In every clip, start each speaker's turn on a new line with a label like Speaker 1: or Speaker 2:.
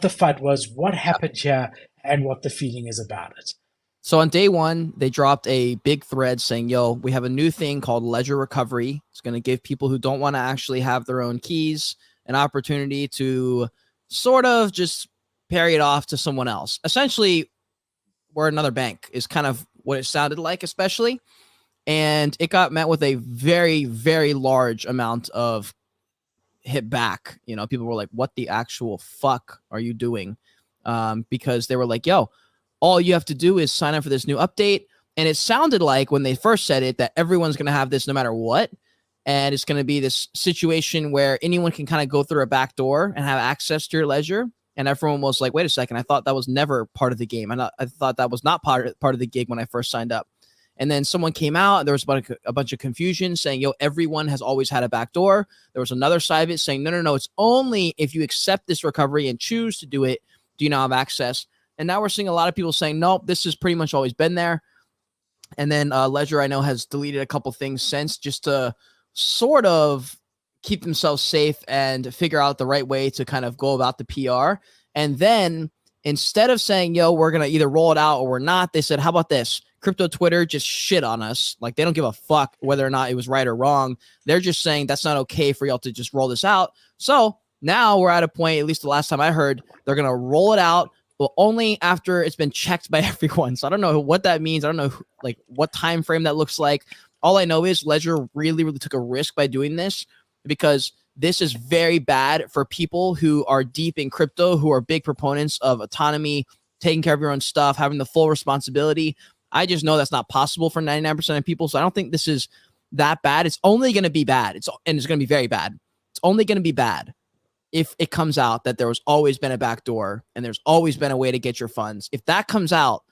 Speaker 1: the FUD was, what happened here, and what the feeling is about it.
Speaker 2: So on day one, they dropped a big thread saying, yo, we have a new thing called ledger recovery. It's going to give people who don't want to actually have their own keys an opportunity to sort of just parry it off to someone else. Essentially, we're another bank is kind of what it sounded like, especially. And it got met with a very, very large amount of hit back. You know, people were like, what the actual fuck are you doing? Because they were like, yo, all you have to do is sign up for this new update. And it sounded like when they first said it that everyone's going to have this no matter what. And it's going to be this situation where anyone can kind of go through a back door and have access to your ledger. And everyone was like, wait a second, I thought that was never part of the game. I thought that was not part of the gig when I first signed up. And then someone came out, and there was a bunch of confusion saying, yo, everyone has always had a back door. There was another side of it saying, no, it's only if you accept this recovery and choose to do it, do you now have access? And now we're seeing a lot of people saying, no, this has pretty much always been there. And then Ledger, I know, has deleted a couple things since just to sort of keep themselves safe and figure out the right way to kind of go about the PR. And then instead of saying, yo, we're going to either roll it out or we're not, they said, how about this? Crypto Twitter just shit on us. Like, they don't give a fuck whether or not it was right or wrong. They're just saying that's not okay for y'all to just roll this out. So now we're at a point, at least the last time I heard, they're going to roll it out, but only after it's been checked by everyone. So I don't know what that means. I don't know like what time frame that looks like. All I know is Ledger really, really took a risk by doing this, because this is very bad for people who are deep in crypto, who are big proponents of autonomy, taking care of your own stuff, having the full responsibility. I just know that's not possible for 99% of people. So I don't think this is that bad. It's only going to be bad. It's going to be very bad. It's only going to be bad if it comes out that there was always been a backdoor and there's always been a way to get your funds. If that comes out,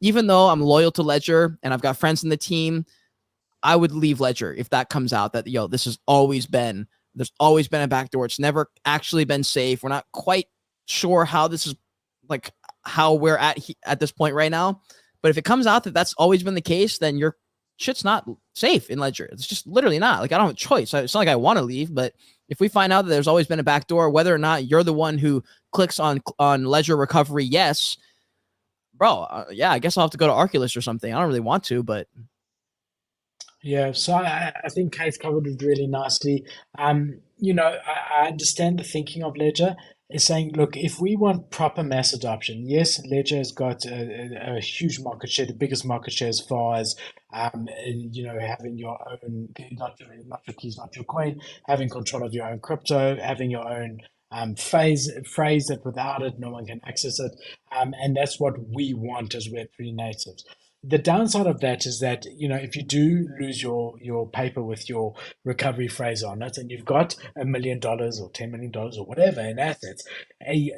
Speaker 2: even though I'm loyal to Ledger and I've got friends in the team, I would leave Ledger if that comes out that, yo, there's always been a backdoor. It's never actually been safe. We're not quite sure how this is, like, how we're at this point right now. But if it comes out that that's always been the case, then your shit's not safe in Ledger. It's just literally not. Like, I don't have a choice. It's not like I want to leave, but if we find out that there's always been a backdoor, whether or not you're the one who clicks on Ledger recovery, yes, bro, yeah, I guess I'll have to go to Arculus or something. I don't really want to, but
Speaker 1: Yeah, so I think Kate covered it really nicely. I understand the thinking of Ledger is saying, look, if we want proper mass adoption, yes, Ledger has got a huge market share, the biggest market share as far as, having your own, not your keys, not your coin, having control of your own crypto, having your own phrase that without it, no one can access it. And that's what we want as Web3 natives. The downside of that is that, if you do lose your paper with your recovery phrase on it, and you've got $1 million or $10 million or whatever in assets,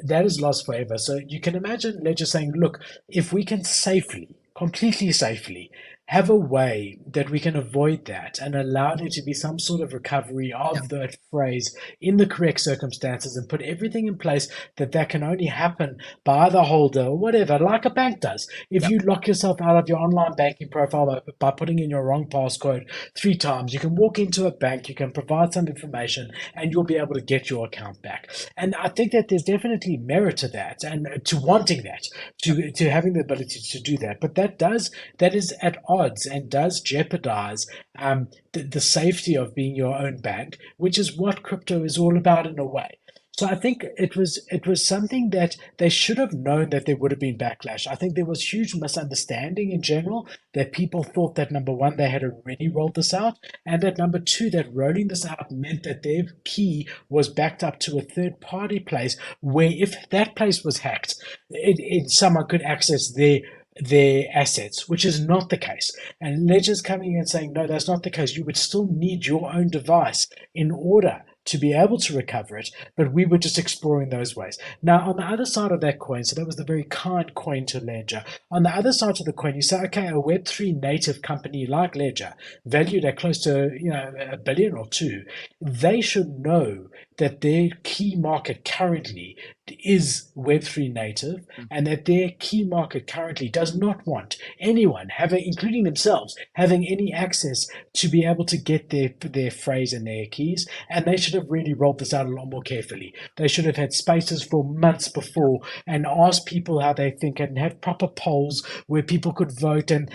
Speaker 1: that is lost forever. So you can imagine Ledger saying, look, if we can safely, completely safely, have a way that we can avoid that and allow there to be some sort of recovery of that phrase in the correct circumstances, and put everything in place that can only happen by the holder or whatever, like a bank does. If
Speaker 2: yep.
Speaker 1: you lock yourself out of your online banking profile by putting in your wrong passcode 3 times, you can walk into a bank, you can provide some information, and you'll be able to get your account back. And I think that there's definitely merit to that, and to wanting that, to having the ability to do that. But that is at odds and does jeopardize the safety of being your own bank, which is what crypto is all about in a way. So I think it was something that they should have known that there would have been backlash. I think there was huge misunderstanding in general, that people thought that, number one, they had already rolled this out, and that, number two, that rolling this out meant that their key was backed up to a third party place, where if that place was hacked, someone could access their assets, which is not the case. And Ledger's coming in and saying, no, that's not the case. You would still need your own device in order to be able to recover it, but we were just exploring those ways. Now, on the other side of that coin, so that was the very kind coin to Ledger. On the other side of the coin, you say, okay, a Web3 native company like Ledger, valued at close to a billion or two, they should know that their key market currently is Web3 native, and that their key market currently does not want anyone having, including themselves, having any access to be able to get their phrase and their keys. And they should have really rolled this out a lot more carefully. They should have had spaces for months before and asked people how they think, and have proper polls where people could vote, and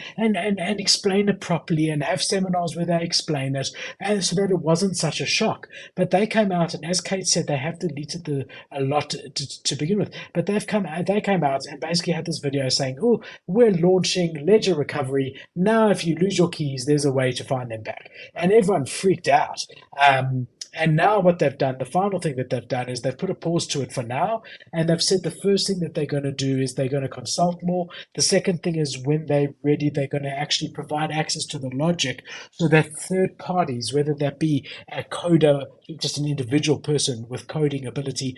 Speaker 1: explain it properly, and have seminars where they explain it, and so that it wasn't such a shock. But they came out, and as Kate said, they have deleted a lot to begin with. But they came out and basically had this video saying, "Oh, we're launching ledger recovery now. If you lose your keys, there's a way to find them back," and everyone freaked out. And now what they've done, the final thing that they've done is they've put a pause to it for now, and they've said the first thing that they're going to do is they're going to consult more. The second thing is when they're ready, they're going to actually provide access to the logic so that third parties, whether that be a coder, just an individual person with coding ability,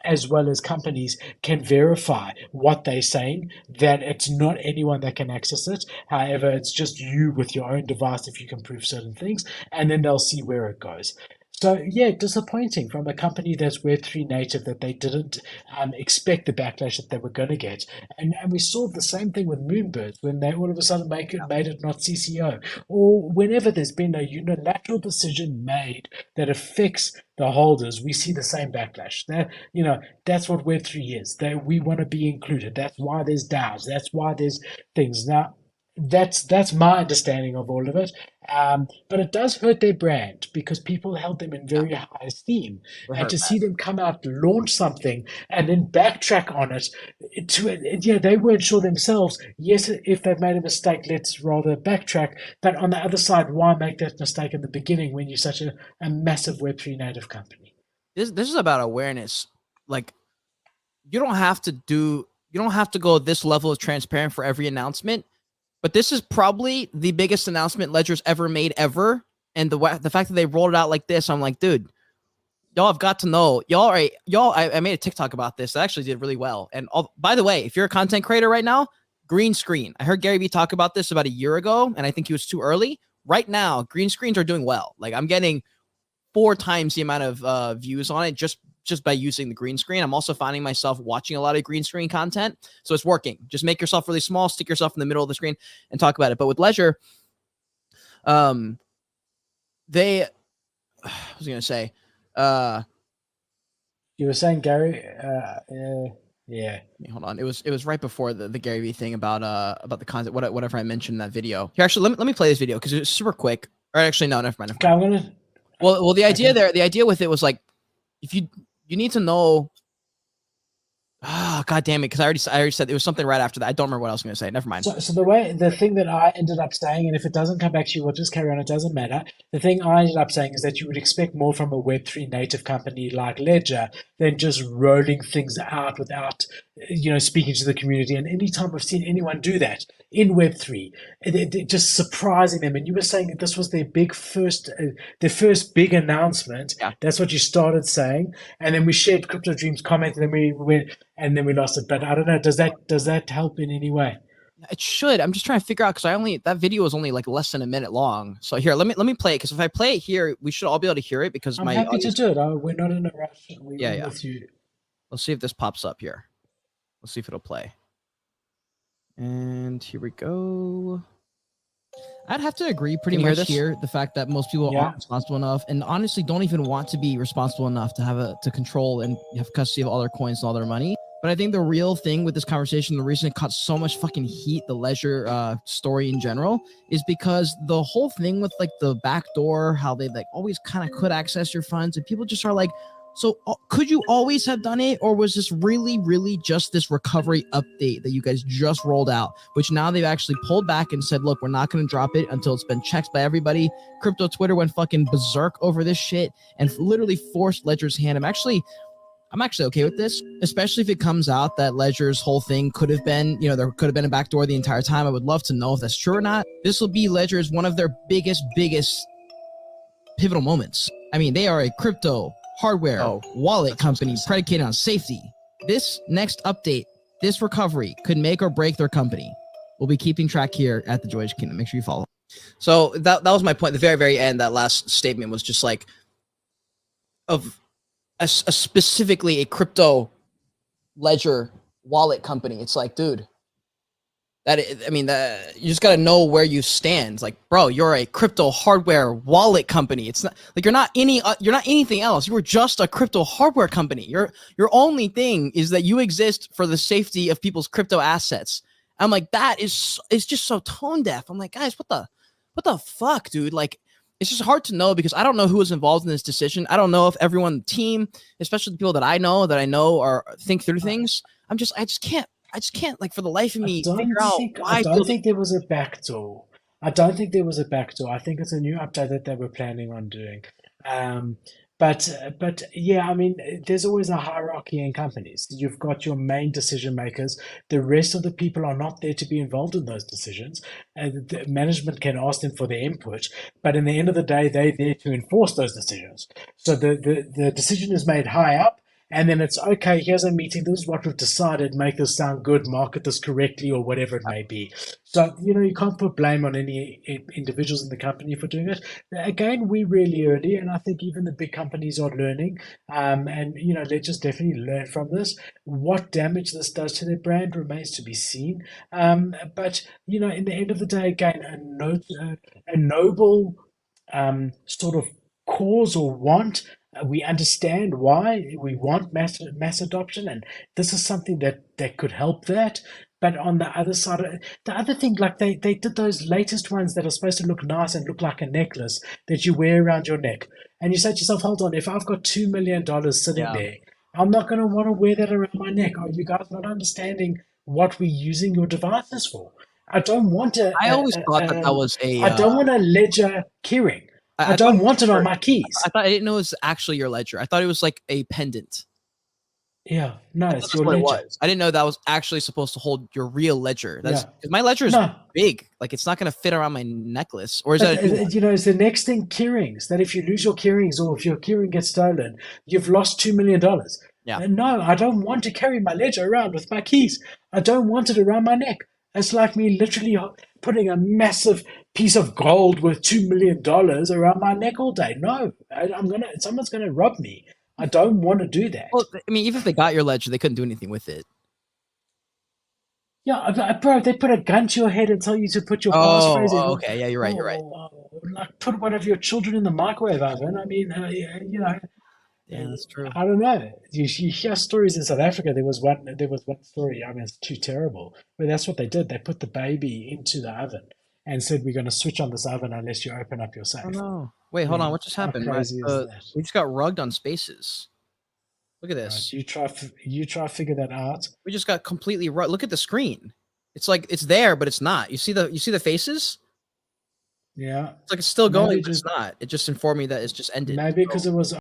Speaker 1: as well as companies, can verify what they're saying, that it's not anyone that can access it. However, it's just you with your own device if you can prove certain things, and then they'll see where it goes. So yeah, disappointing from a company that's Web3 native that they didn't expect the backlash that they were going to get, and we saw the same thing with Moonbirds when they all of a sudden made it not CCO, or whenever there's been a unilateral decision made that affects the holders, we see the same backlash. That that's what Web3 is. That we want to be included. That's why there's DAOs. That's why there's things now. That's my understanding of all of it. But it does hurt their brand because people held them in very high esteem, and to see them come out, launch something, and then backtrack on it, they weren't sure themselves. Yes, if they've made a mistake, let's rather backtrack. But on the other side, why make that mistake in the beginning when you're such a massive Web3 native company?
Speaker 2: This is about awareness. Like, you don't have to go this level of transparent for every announcement. But this is probably the biggest announcement Ledger's ever made ever. And the fact that they rolled it out like this, I'm like, dude, y'all have got to know. I made a TikTok about this. That actually did really well. And by the way, if you're a content creator right now, green screen. I heard Gary Vee talk about this about a year ago, and I think he was too early. Right now, green screens are doing well. Like, I'm getting 4 times the amount of views on it just by using the green screen. I'm also finding myself watching a lot of green screen content. So it's working. Just make yourself really small, stick yourself in the middle of the screen and talk about it. But with Ledger, I was going to say,
Speaker 1: you were saying, Gary, yeah.
Speaker 2: Hold on. It was right before the Gary Vee thing about the content, whatever I mentioned in that video. Here, actually, let me play this video because it's super quick. Or actually, no, never mind.
Speaker 1: Okay, I'm gonna.
Speaker 2: Well, the idea with it was like, if you need to know. God damn it! Because I already said it was something right after that. I don't remember what I was going to say. Never mind.
Speaker 1: So the thing that I ended up saying, and if it doesn't come back to you, we'll just carry on. It doesn't matter. The thing I ended up saying is that you would expect more from a Web3 native company like Ledger than just rolling things out without, speaking to the community. And anytime I've seen anyone do that in Web3, it just surprising them. And you were saying that this was their first big announcement.
Speaker 2: Yeah.
Speaker 1: That's what you started saying. And then we shared Crypto Dreams comment, and then we went, and then we lost it. But I don't know. Does that help in any way?
Speaker 2: It should. I'm just trying to figure out because that video was only like less than a minute long. So here, let me play it because if I play it here, we should all be able to hear it because
Speaker 1: I'm happy to do it. We're not in a rush.
Speaker 2: Yeah.
Speaker 1: With you.
Speaker 2: Let's see if this pops up here. Let's see if it'll play. And here we go. I'd have to agree pretty much here. The fact that most people aren't responsible enough, and honestly don't even want to be responsible enough to control and have custody of all their coins and all their money. But I think the real thing with this conversation, the reason it caught so much fucking heat, the Ledger story in general, is because the whole thing with like the back door, how they like always kind of could access your funds, and people just are like, so could you always have done it? Or was this really, really just this recovery update that you guys just rolled out, which now they've actually pulled back and said, look, we're not going to drop it until it's been checked by everybody. Crypto Twitter went fucking berserk over this shit and literally forced Ledger's hand. I'm actually okay with this, especially if it comes out that Ledger's whole thing could have been, there could have been a backdoor the entire time. I would love to know if that's true or not. This will be Ledger's one of their biggest pivotal moments. I mean, they are a crypto hardware wallet company predicated on safety. This next update, this recovery could make or break their company. We'll be keeping track here at the Joyous Kingdom. Make sure you follow. So that was my point. The very, very end, that last statement was just like of specifically a crypto ledger wallet company. It's like, dude, I mean, you just got to know where you stand. It's like, bro, you're a crypto hardware wallet company. It's not like you're not anything else. You were just a crypto hardware company. Your only thing is that you exist for the safety of people's crypto assets. I'm like, it's just so tone deaf. I'm like, guys, what the fuck, dude? Like, it's just hard to know because I don't know who was involved in this decision. I don't know if everyone on the team, especially the people that I know are think through things. I just can't, like, for the life of me, figure out
Speaker 1: I
Speaker 2: why
Speaker 1: don't
Speaker 2: building.
Speaker 1: think there was a backdoor. I don't think there was a backdoor. I think it's a new update that they were planning on doing. Um, but yeah, I mean, there's always a hierarchy in companies. You've got your main decision makers. The rest of the people are not there to be involved in those decisions. And the management can ask them for their input, but in the end of the day, they're there to enforce those decisions. So the decision is made high up, and then it's okay, here's a meeting, this is what we've decided, make this sound good, market this correctly, or whatever it may be. So, you can't put blame on any individuals in the company for doing it. Again, we're really early, and I think even the big companies are learning. And, let's just definitely learn from this. What damage this does to their brand remains to be seen. But, in the end of the day, again, a noble sort of cause or want. We understand why we want mass adoption, and this is something that could help that. But on the other side, the other thing, like they did those latest ones that are supposed to look nice and look like a necklace that you wear around your neck, and you say to yourself, "Hold on, if I've got $2 million sitting
Speaker 2: Yeah.
Speaker 1: there, I'm not going to want to wear that around my neck." Are you guys not understanding what we're using your devices for? I don't want
Speaker 2: I always thought that was
Speaker 1: I don't want a ledger keyring. I
Speaker 2: I thought
Speaker 1: don't
Speaker 2: it was
Speaker 1: want it on my keys.
Speaker 2: I didn't know it was actually your ledger. I thought it was like a pendant.
Speaker 1: Yeah, no,
Speaker 2: I thought
Speaker 1: it's
Speaker 2: that's
Speaker 1: your
Speaker 2: what it
Speaker 1: ledger.
Speaker 2: was. I didn't know that was actually supposed to hold your real ledger. That's
Speaker 1: Yeah,
Speaker 2: because my ledger is
Speaker 1: no,
Speaker 2: big. Like, it's not going to fit around my necklace. Or is
Speaker 1: but
Speaker 2: that a new one?
Speaker 1: it's the next thing, keyrings. That if you lose your keyrings or if your keyring gets stolen, you've lost $2 million.
Speaker 2: Yeah.
Speaker 1: And no, I don't want to carry my ledger around with my keys. I don't want it around my neck. It's like me literally putting a massive piece of gold worth $2 million around my neck all day. No, someone's gonna rob me. I don't want to do
Speaker 2: Well,
Speaker 1: that.
Speaker 2: I mean, even if they got your ledger, they couldn't do anything with it.
Speaker 1: Yeah, bro, they put a gun to your head and tell you to put your passphrase in.
Speaker 2: Okay. Yeah, you're right. You're right.
Speaker 1: Like put one of your children in the microwave oven. I mean,
Speaker 2: Yeah, that's true.
Speaker 1: I don't know. You hear stories in South Africa. There was one story. I mean, it's too terrible. But that's what they did. They put the baby into the oven and said, "We're going to switch on this oven unless you open up your
Speaker 2: Oh
Speaker 1: safe."
Speaker 2: no. Wait,
Speaker 1: I
Speaker 2: hold on.
Speaker 1: mean,
Speaker 2: What just
Speaker 1: how
Speaker 2: happened?
Speaker 1: crazy is that?
Speaker 2: We just got rugged on spaces. Look at
Speaker 1: Right?
Speaker 2: this.
Speaker 1: You try figure that out.
Speaker 2: We just got completely rugged. Look at the screen. It's like it's there, but it's not. You see the faces?
Speaker 1: Yeah,
Speaker 2: It's like it's still going,
Speaker 1: maybe
Speaker 2: but it's
Speaker 1: just
Speaker 2: not. It just informed me that it's just ended.
Speaker 1: maybe
Speaker 2: So
Speaker 1: because it was